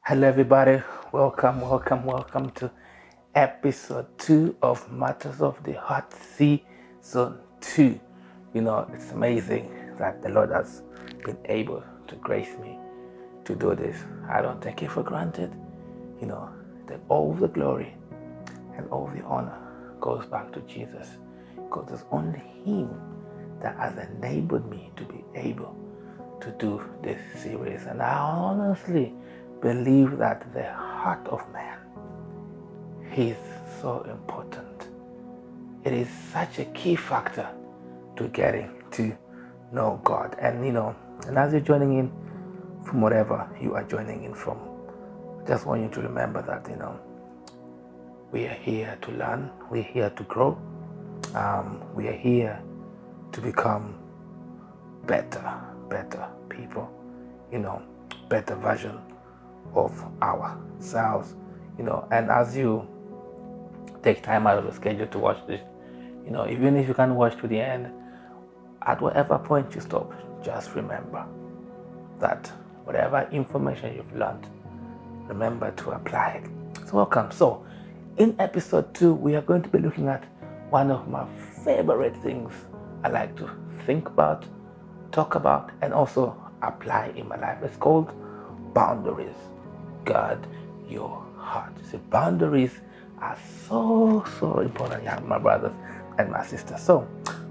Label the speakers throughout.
Speaker 1: Hello, everybody. Welcome to episode 2 of Matters of the Heart Season 2. It's amazing that the Lord has been able to grace me to do this. I don't take it for granted. That all the glory and all the honor goes back to Jesus, because it's only Him that has enabled me to be able to do this series. And I honestly believe that the heart of man is so important. It is such a key factor to getting to know God. And as you're joining in from whatever you are joining in from, I just want you to remember that we are here to learn, we're here to grow, we are here to become better people, better version of ourselves, and as you take time out of your schedule to watch this, even if you can't watch to the end, at whatever point you stop, just remember that whatever information you've learned, remember to apply it. So welcome. So in episode 2, we are going to be looking at one of my favorite things I like to think about, talk about, and also apply in my life. It's called boundaries. Guard your heart. See, boundaries are so important, my brothers and my sisters. So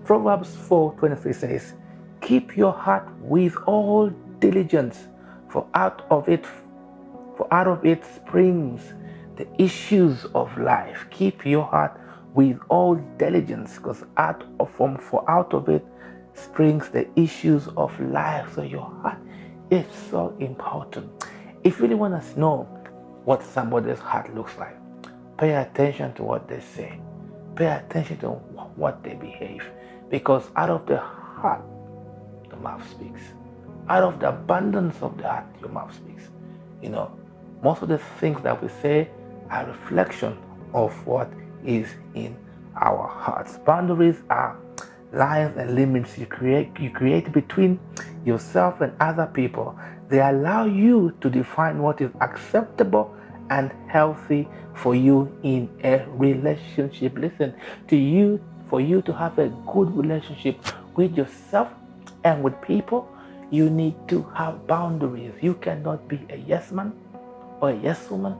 Speaker 1: Proverbs 4:23 says, keep your heart with all diligence, for out of it springs the issues of life. Keep your heart with all diligence, because out of it springs the issues of life. So your heart is so important. If you really want to know what somebody's heart looks like, pay attention to what they say. Pay attention to what they behave. Because out of the heart, the mouth speaks. Out of the abundance of the heart, your mouth speaks. Most of the things that we say are a reflection of what is in our hearts. Boundaries are lines and limits you create between yourself and other people. They allow you to define what is acceptable and healthy for you in a relationship. Listen, for you to have a good relationship with yourself and with people, you need to have boundaries. You cannot be a yes man or a yes woman,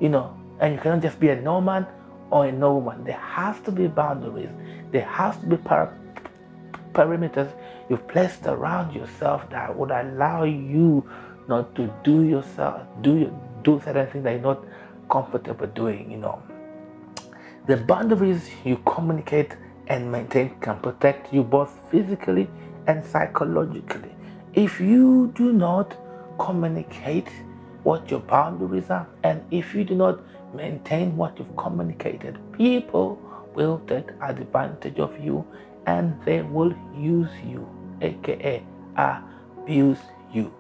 Speaker 1: and you cannot just be a no man or a no woman. There has to be boundaries. There has to be perimeters you've placed around yourself that would allow you not to do certain things that you're not comfortable doing. The boundaries you communicate and maintain can protect you both physically and psychologically. If you do not communicate what your boundaries are, and if you do not maintain what you've communicated, people will take advantage of you and they will use you, aka abuse you.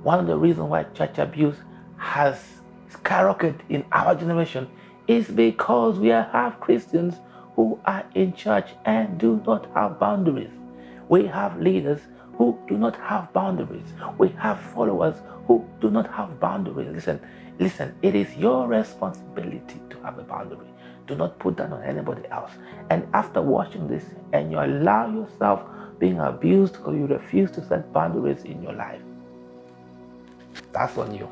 Speaker 1: One of the reasons why church abuse has skyrocketed in our generation is because we have Christians who are in church and do not have boundaries. We have leaders who do not have boundaries. We have followers who do not have boundaries. Listen, it is your responsibility to have a boundary. Do not put that on anybody else. And after watching this and you allow yourself being abused because you refuse to set boundaries in your life, that's on you.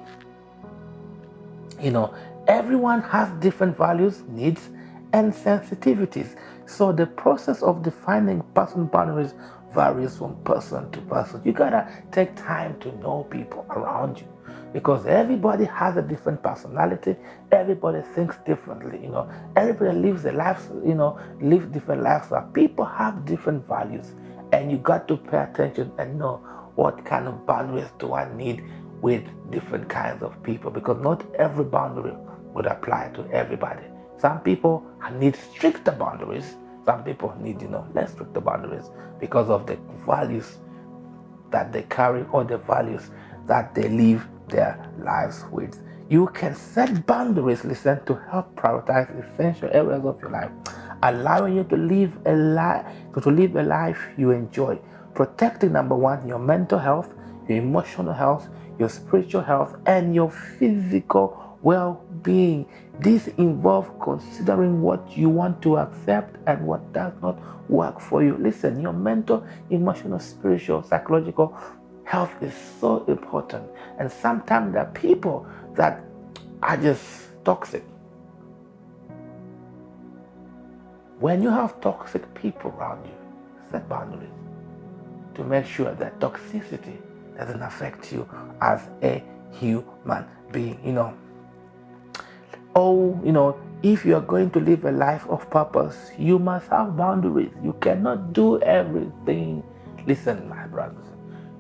Speaker 1: Everyone has different values, needs, and sensitivities. So the process of defining personal boundaries varies from person to person. You gotta take time to know people around you, because everybody has a different personality. Everybody thinks differently. Everybody lives their lives. Live different lifestyles. People have different values, and you got to pay attention and know what kind of boundaries do I need with different kinds of people, because not every boundary would apply to everybody. Some people need stricter boundaries. Some people need, less stricter boundaries because of the values that they carry or the values that they live their lives with. You can set boundaries, to help prioritize essential areas of your life, allowing you to live a life you enjoy, protecting, number one, your mental health, your emotional health, your spiritual health, and your physical well-being. This involves considering what you want to accept and what does not work for you. Listen, your mental, emotional, spiritual, psychological health is so important. And sometimes there are people that are just toxic. When you have toxic people around you, set boundaries to make sure that toxicity doesn't affect you as a human being. If you are going to live a life of purpose, you must have boundaries. You cannot do everything. Listen, my brothers,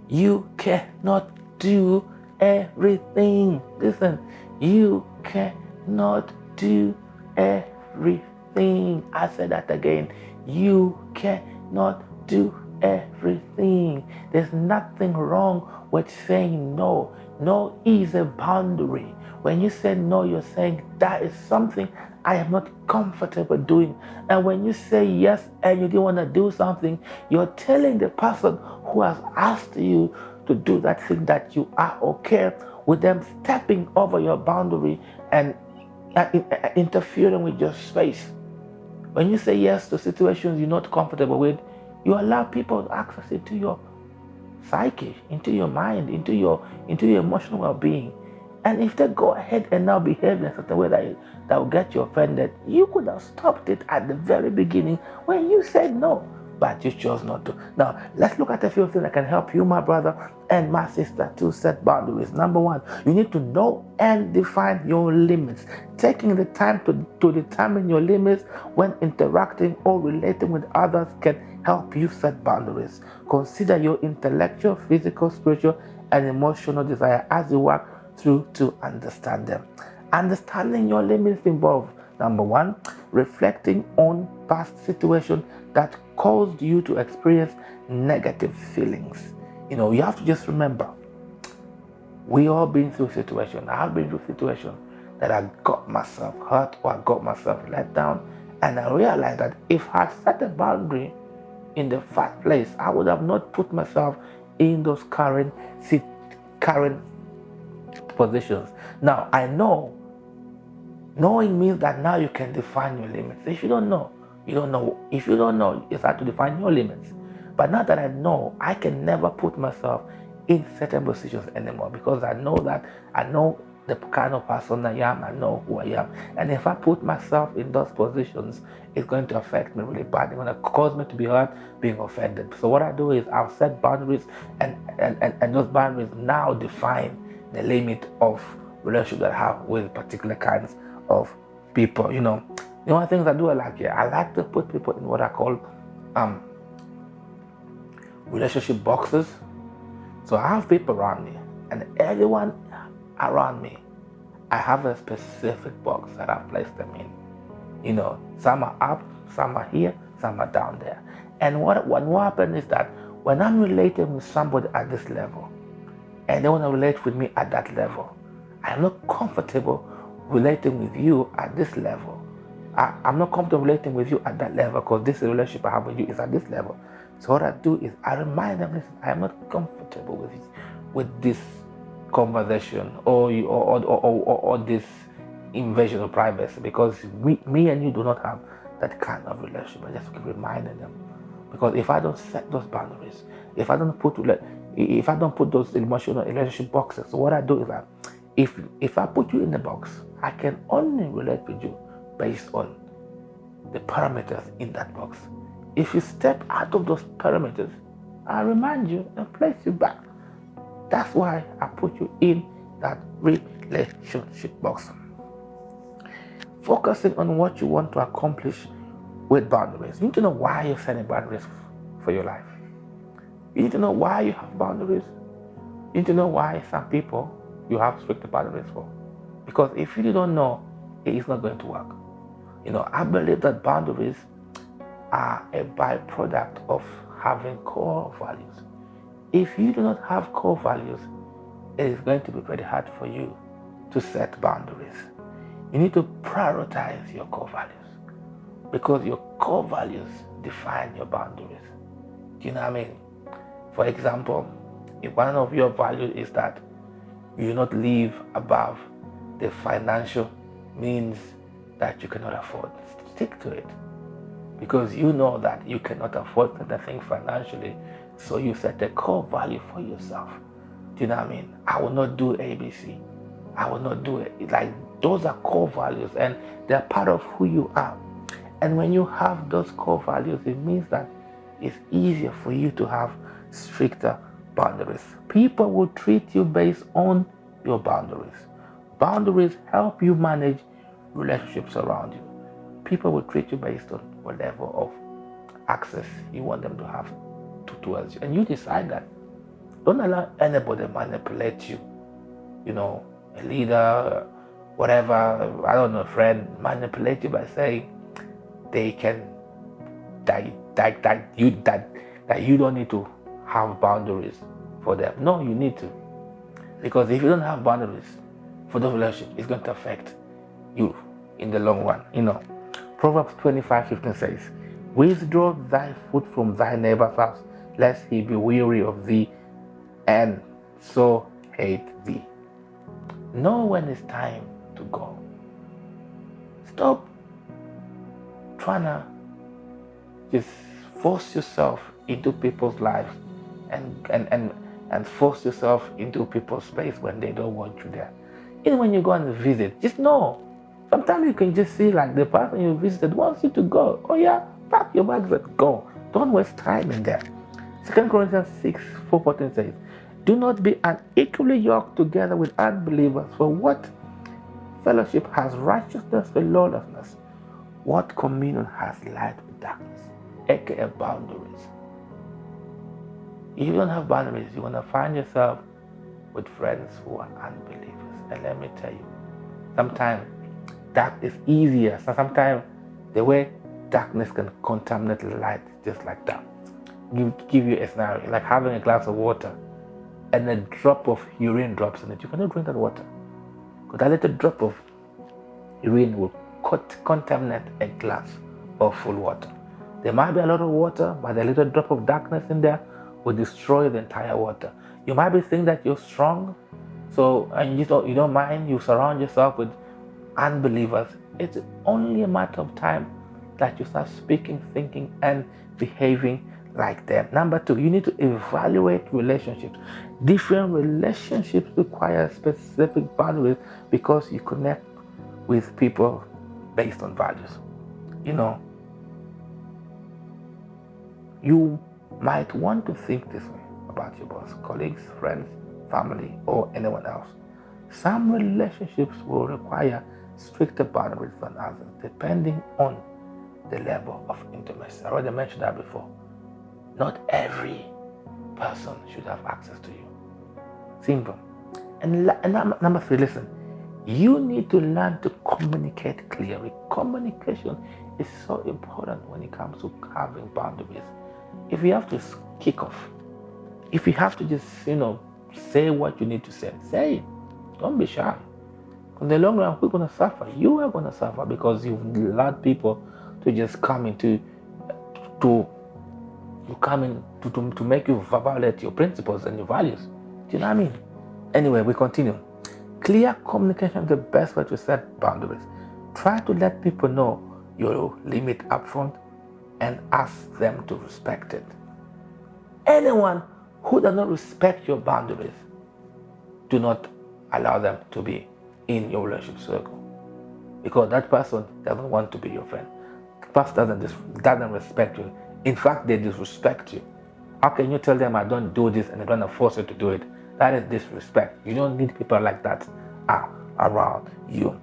Speaker 1: you cannot do everything. Listen, you cannot do everything. I said that again. You cannot do everything. There's nothing wrong with saying no. No is a boundary. When you say no, you're saying that is something I am not comfortable doing. And when you say yes and you don't want to do something, you're telling the person who has asked you to do that thing that you are okay with them stepping over your boundary and interfering with your space. When you say yes to situations you're not comfortable with, you allow people access into your psyche, into your mind, into your emotional well-being. And if they go ahead and now behave in a certain way that will get you offended, you could have stopped it at the very beginning when you said no, but you chose not to. Now, let's look at a few things that can help you, my brother and my sister, to set boundaries. Number one, you need to know and define your limits. Taking the time to determine your limits when interacting or relating with others can help you set boundaries. Consider your intellectual, physical, spiritual, and emotional desire as you work through to understand them. Understanding your limits involves, number one, reflecting on past situations that caused you to experience negative feelings. You have to just remember, we all been through situations. I've been through situations that I got myself hurt or I got myself let down, and I realized that if I set a boundary in the first place, I would have not put myself in those current positions. Now, I know. Knowing means that now you can define your limits. If you don't know, you don't know. If you don't know, it's hard to define your limits. But now that I know, I can never put myself in certain positions anymore, because I know the kind of person I am, I know who I am. And if I put myself in those positions, it's going to affect me really bad. It's going to cause me to be hurt, being offended. So what I do is I'll set boundaries, and those boundaries now define the limit of relationship that I have with particular kinds of people. One of the things I do, I like to put people in what I call relationship boxes. So I have people around me, and everyone around me, I have a specific box that I've placed them in. Some are up, some are here, some are down there. And what happens is that when I'm relating with somebody at this level, and they want to relate with me at that level, I'm not comfortable relating with you at this level. I'm not comfortable relating with you at that level because this relationship I have with you is at this level. So what I do is I remind them, listen, I am not comfortable with this conversation or this invasion of privacy, because me and you do not have that kind of relationship. I just keep reminding them, because if I don't set those boundaries, if I don't put those emotional relationship boxes, so what I do is that if I put you in the box, I can only relate with you based on the parameters in that box. If you step out of those parameters, I remind you and place you back. That's why I put you in that relationship box. Focusing on what you want to accomplish with boundaries. You need to know why you're setting boundaries for your life. You need to know why you have boundaries. You need to know why some people you have strict boundaries for. Because if you don't know, it is not going to work. I believe that boundaries are a byproduct of having core values. If you do not have core values, it is going to be very hard for you to set boundaries. You need to prioritize your core values, because your core values define your boundaries. Do you know what I mean? For example, if one of your values is that You do not live above the financial means that you cannot afford. Stick to it. Because you know that you cannot afford certain things financially, so you set a core value for yourself. Do you know what I mean? I will not do ABC. I will not do it. Like, those are core values and they're part of who you are. And when you have those core values, it means that it's easier for you to have stricter boundaries. People will treat you based on your boundaries. Boundaries help you manage relationships around you. People will treat you based on what level of access you want them to have towards you. And you decide that. Don't allow anybody to manipulate you. You know, a leader, whatever, I don't know, a friend, manipulate you by saying they can, that you don't need to have boundaries for them. No, you need to. Because if you don't have boundaries for the relationship, it's going to affect you in the long run. You know, Proverbs 25:15 says, withdraw thy foot from thy neighbor's house, lest he be weary of thee and so hate thee. Know when it's time to go. Stop trying to just force yourself into people's lives and force yourself into people's space when they don't want you there. Even when you go on a visit, just know. Sometimes you can just see like the person you visited wants you to go. Oh yeah, pack your bags and go. Don't waste time in there. 2 Corinthians 6:4-14 says, do not be unequally yoked together with unbelievers. For what fellowship has righteousness with lawlessness? What communion has light with darkness? aka boundaries. If you don't have boundaries, you're going to find yourself with friends who are unbelievers. And let me tell you, sometimes that is easier. So sometimes the way darkness can contaminate light, just like that. Give you a scenario, like having a glass of water and a drop of urine drops in it. You cannot drink that water, because that little drop of urine will contaminate a glass of full water. There might be a lot of water, but the little drop of darkness in there will destroy the entire water. You might be thinking that you're strong, and you don't mind. You surround yourself with unbelievers. It's only a matter of time that you start speaking, thinking, and behaving like them. Number 2, you need to evaluate relationships. Different relationships require specific boundaries because you connect with people based on values. You know, you might want to think this way about your boss, colleagues, friends, family, or anyone else. Some relationships will require stricter boundaries than others, depending on the level of intimacy. I already mentioned that before. Not every person should have access to you. Simple. And number 3, listen. You need to learn to communicate clearly. Communication is so important when it comes to having boundaries. If you have to kick off, if you have to just, say what you need to say, say it. Don't be shy. In the long run, we're going to suffer. You are going to suffer because you've allowed people to just come into to make you violate your principles and your values. Do you know what I mean? Anyway, we continue. Clear communication is the best way to set boundaries. Try to let people know your limit up front and ask them to respect it. Anyone who does not respect your boundaries, do not allow them to be in your relationship circle, because that person doesn't want to be your friend. The person doesn't respect you. In fact, they disrespect you. How can you tell them I don't do this and they're going to force you to do it? That is disrespect. You don't need people like that around you.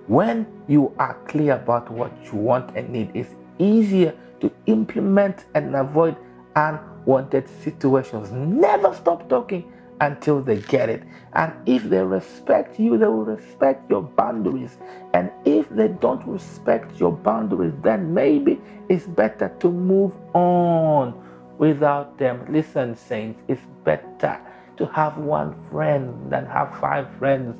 Speaker 1: When you are clear about what you want and need, it's easier to implement and avoid unwanted situations. Never stop talking until they get it. And if they respect you, they will respect your boundaries. And if they don't respect your boundaries, then maybe it's better to move on without them. Listen, saints, it's better to have one friend than have 5 friends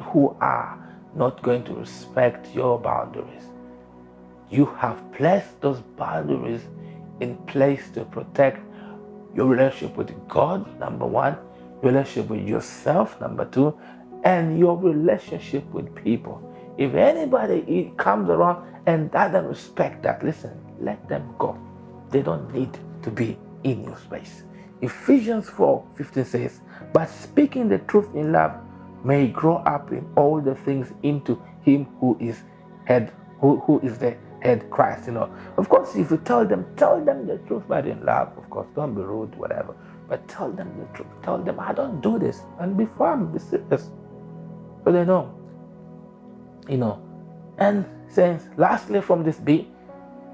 Speaker 1: who are not going to respect your boundaries. You have placed those boundaries in place to protect your relationship with God, number 1, relationship with yourself, number two, and your relationship with people. If anybody comes around and doesn't respect that, listen, let them go. They don't need to be in your space. Ephesians 4:15 says, but speaking the truth in love may grow up in all the things into him who is head, who is the head, Christ. Of course, if you tell them the truth, but in love, of course, don't be rude, whatever. But tell them the truth. Tell them, I don't do this, and be firm, be serious, so they know. And since lastly from this beat,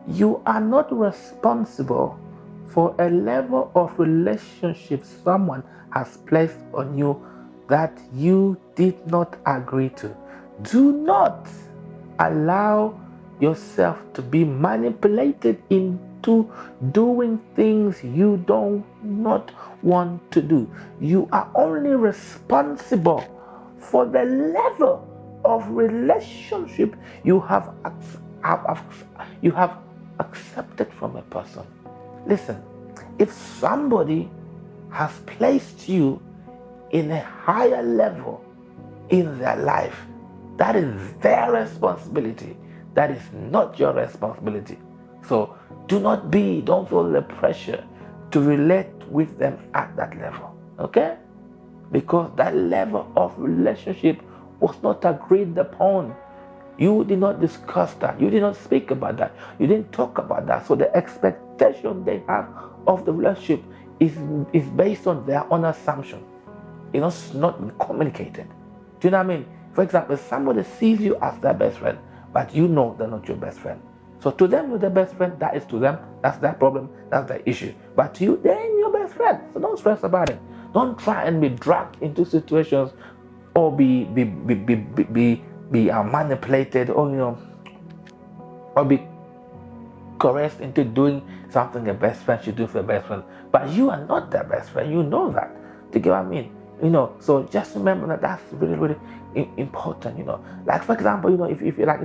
Speaker 1: you are not responsible for a level of relationship someone has placed on you that you did not agree to. Do not allow yourself to be manipulated into doing things you do not want to do. You are only responsible for the level of relationship you have accepted from a person. Listen, if somebody has placed you in a higher level in their life, that is their responsibility. That is not your responsibility. So don't feel the pressure to relate with them at that level. Okay? Because that level of relationship was not agreed upon. You did not discuss that. You did not speak about that. You didn't talk about that. So the expectation they have of the relationship is based on their own assumption. It's not been communicated. Do you know what I mean? For example, if somebody sees you as their best friend, but you know they're not your best friend. So to them, you're their best friend. That is to them. That's their problem. That's their issue. But to you, they're your best friend. So don't stress about it. Don't try and be dragged into situations or be manipulated or be coerced into doing something a best friend should do for a best friend. But you are not their best friend. You know that. Do you get what I mean? So just remember that that's really, really important. Like for example, if you're like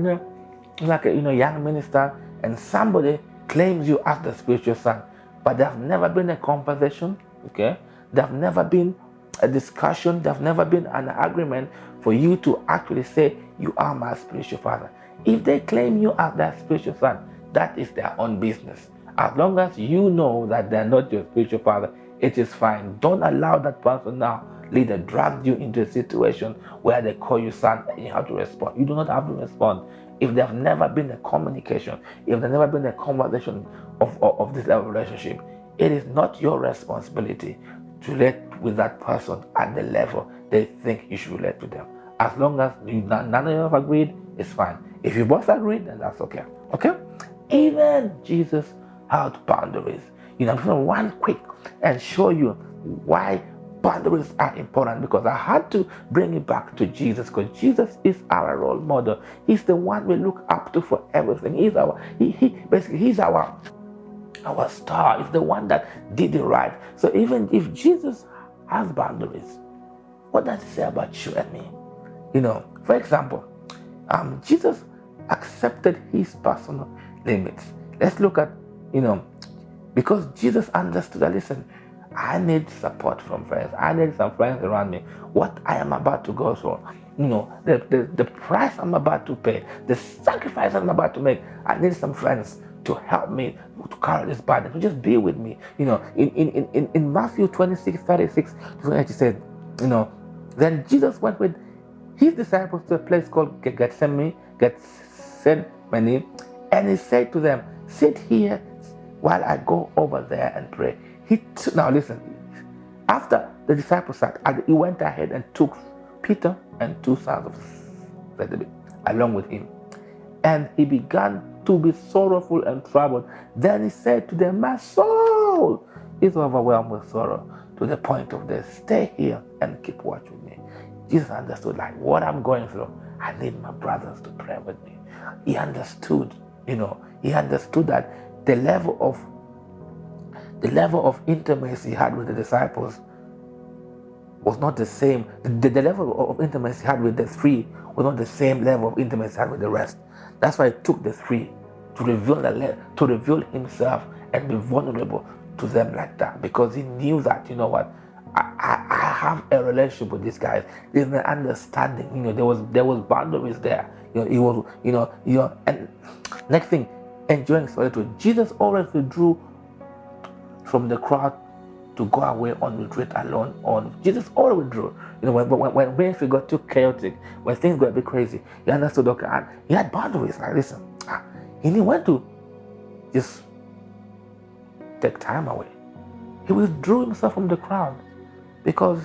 Speaker 1: like a young minister and somebody claims you as the spiritual son, but there's never been a conversation. Okay, there's never been a discussion. There's never been an agreement for you to actually say you are my spiritual father. If they claim you as their spiritual son, that is their own business. As long as you know that they're not your spiritual father, it is fine. Don't allow that person now leader drag you into a situation where they call you son and you have to respond. You do not have to respond. If there's never been a communication, if there's never been a conversation of this level of relationship, it is not your responsibility to relate with that person at the level they think you should relate with them. As long as none of you have agreed, it's fine. If you both agreed, then that's okay. Okay? Even Jesus had boundaries. I'm going to run quick and show you why boundaries are important, because I had to bring it back to Jesus, because Jesus is our role model. He's the one we look up to for everything. He's our star. He's the one that did it right. So even if Jesus has boundaries, what does it say about you and me? For example, Jesus accepted his personal limits. Let's look at, because Jesus understood that, listen, I need support from friends. I need some friends around me. What I am about to go through, the price I'm about to pay, the sacrifice I'm about to make, I need some friends to help me to carry this burden, to just be with me. In Matthew 26:36-28, he said, then Jesus went with his disciples to a place called Gethsemane, and he said to them, sit here while I go over there and pray. Now listen, after the disciples sat, he went ahead and took Peter and two sons of Zebedee along with him. And he began to be sorrowful and troubled. Then he said to them, my soul is overwhelmed with sorrow to the point of death. Stay here and keep watch with me. Jesus understood, like, what I'm going through, I need my brothers to pray with me. He understood, that the level of intimacy he had with the disciples was not the same. The level of intimacy he had with the three was not the same level of intimacy he had with the rest. That's why he took the three to reveal himself and be vulnerable to them like that, because he knew that, I have a relationship with these guys. There's an understanding. There was boundaries there. It was, and next thing, enjoying solitude. Jesus always withdrew from the crowd to go away on retreat alone. Jesus always withdrew. When things got too chaotic, when things got a bit crazy, he understood. Okay, and he had boundaries. Like, listen, he didn't want to just take time away. He withdrew himself from the crowd because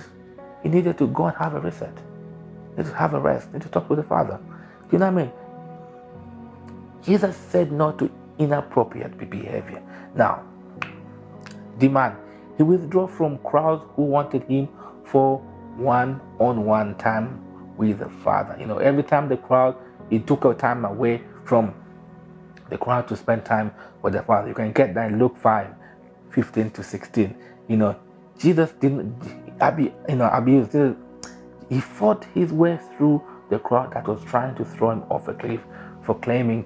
Speaker 1: he needed to go and have a reset. He needed to have a rest. He needed to talk with the Father. You know what I mean? Jesus said no to inappropriate behavior. Now, demand. He withdrew from crowds who wanted him for one-on-one time with the Father. Every time the crowd, he took a time away from the crowd to spend time with the Father. You can get that in Luke 5:15-16. Jesus didn't abuse. He fought his way through the crowd that was trying to throw him off a cliff for claiming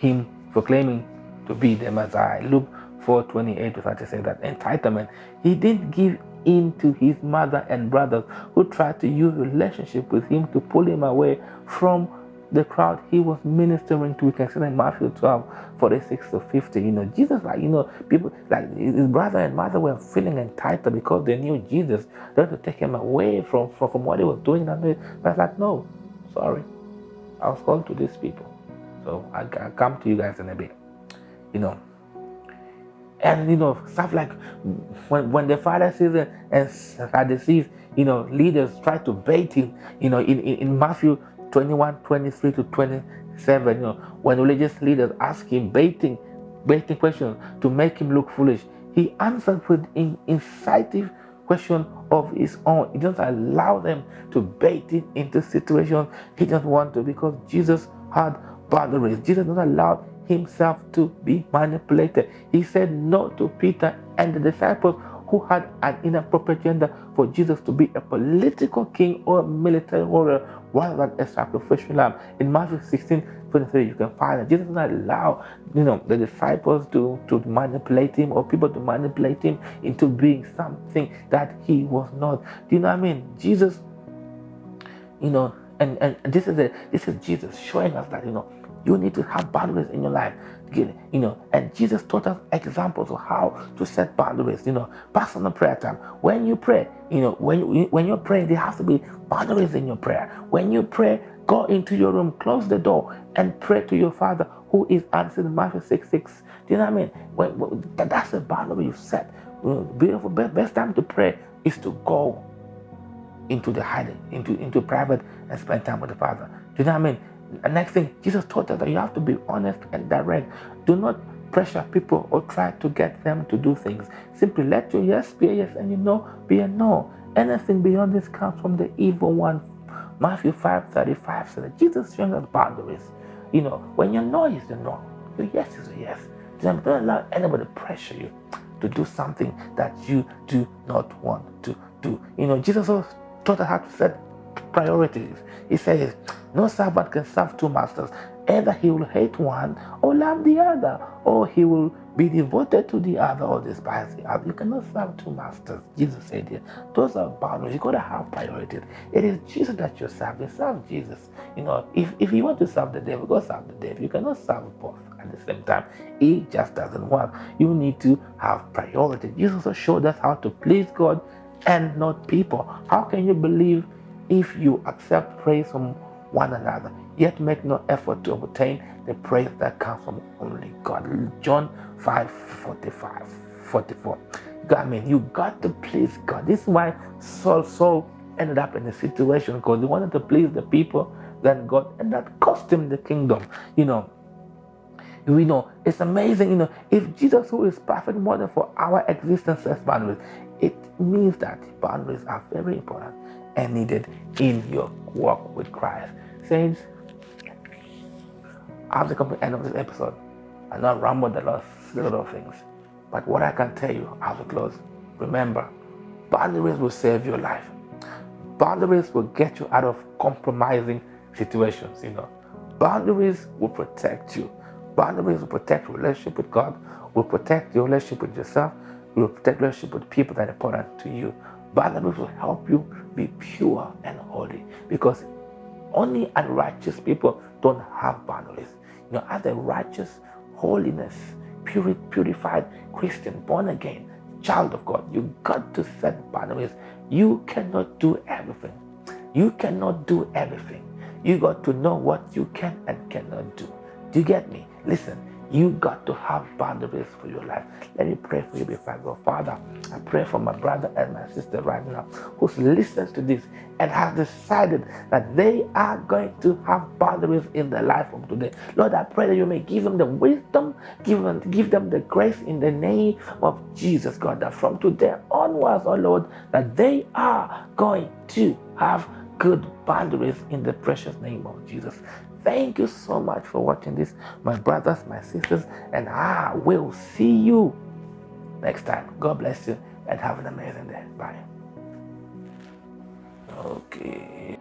Speaker 1: to be the Messiah. Luke 4:28-30 says that entitlement. He didn't give in to his mother and brothers who tried to use relationship with him to pull him away from the crowd he was ministering to. We can see in Matthew 12:46-50. Jesus, people like his brother and mother were feeling entitled because they knew Jesus. They had to take him away from what he was doing. But it's like, no, sorry, I was called to these people, so I'll come to you guys in a bit. And stuff like when the Pharisees and Sadducees, leaders try to bait him, in Matthew 21:23-27, when religious leaders ask him baiting questions to make him look foolish, he answered with incisive question of his own. He doesn't allow them to bait him into situations he doesn't want to, because Jesus had boundaries. Jesus doesn't allow himself to be manipulated. He said no to Peter and the disciples who had an inappropriate agenda for Jesus to be a political king or a military warrior rather than a sacrificial lamb. In Matthew 16:23, you can find that Jesus doesn't allow the disciples to manipulate him, or people to manipulate him into being something that he was not. Do you know what I mean? Jesus, and this is Jesus showing us that you need to have boundaries in your life. And Jesus taught us examples of how to set boundaries. Personal prayer time. When you pray, when you're praying, there has to be boundaries in your prayer. When you pray, go into your room, close the door, and pray to your Father who is answered in Matthew 6:6. Do you know what I mean? That's a boundary you set. Beautiful. Best time to pray is to go into the hiding, into private, and spend time with the Father. Do you know what I mean? And next thing, Jesus taught us that you have to be honest and direct. Do not pressure people or try to get them to do things. Simply let your yes be a yes and your no be a no. Anything beyond this comes from the evil one. Matthew 5:35 says that Jesus showing us boundaries. When your no is a no, your yes is a yes. Don't allow anybody to pressure you to do something that you do not want to do. Jesus also taught us how to set priorities. He says, no servant can serve two masters. Either he will hate one or love the other, or he will be devoted to the other or despise the other. You cannot serve two masters. Jesus said here. Those are boundaries. You got to have priorities. It is Jesus that you're serving. Serve Jesus. If you want to serve the devil, go serve the devil. You cannot serve both at the same time. It just doesn't work. You need to have priorities. Jesus also showed us how to please God and not people. How can you believe if you accept praise from one another, yet make no effort to obtain the praise that comes from only God? John 5:44. You got to please God. This is why Saul ended up in a situation, because he wanted to please the people, then God, and that cost him the kingdom. It's amazing. If Jesus, who is perfect model for our existence, sets boundaries, it means that boundaries are very important and needed in your walk with Christ. Saints, I have to come to the end of this episode. I know I rambled a lot of things, but what I can tell you as we close, remember, boundaries will save your life. Boundaries will get you out of compromising situations. Boundaries will protect you. Boundaries will protect your relationship with God, will protect your relationship with yourself, will protect your relationship with people that are important to you. Boundaries will help you be pure and holy, because only unrighteous people don't have boundaries. As a righteous, holiness, purified Christian, born again, child of God, you got to set boundaries. You cannot do everything. You cannot do everything. You got to know what you can and cannot do. Do you get me? Listen, you got to have boundaries for your life. Let me pray for you before I go. Father, I pray for my brother and my sister right now who listens to this and has decided that they are going to have boundaries in their life from today. Lord, I pray that you may give them the wisdom, give them the grace in the name of Jesus, God, that from today onwards, oh Lord, that they are going to have good boundaries in the precious name of Jesus. Thank you so much for watching this, my brothers, my sisters, and I will see you next time. God bless you and have an amazing day. Bye. Okay.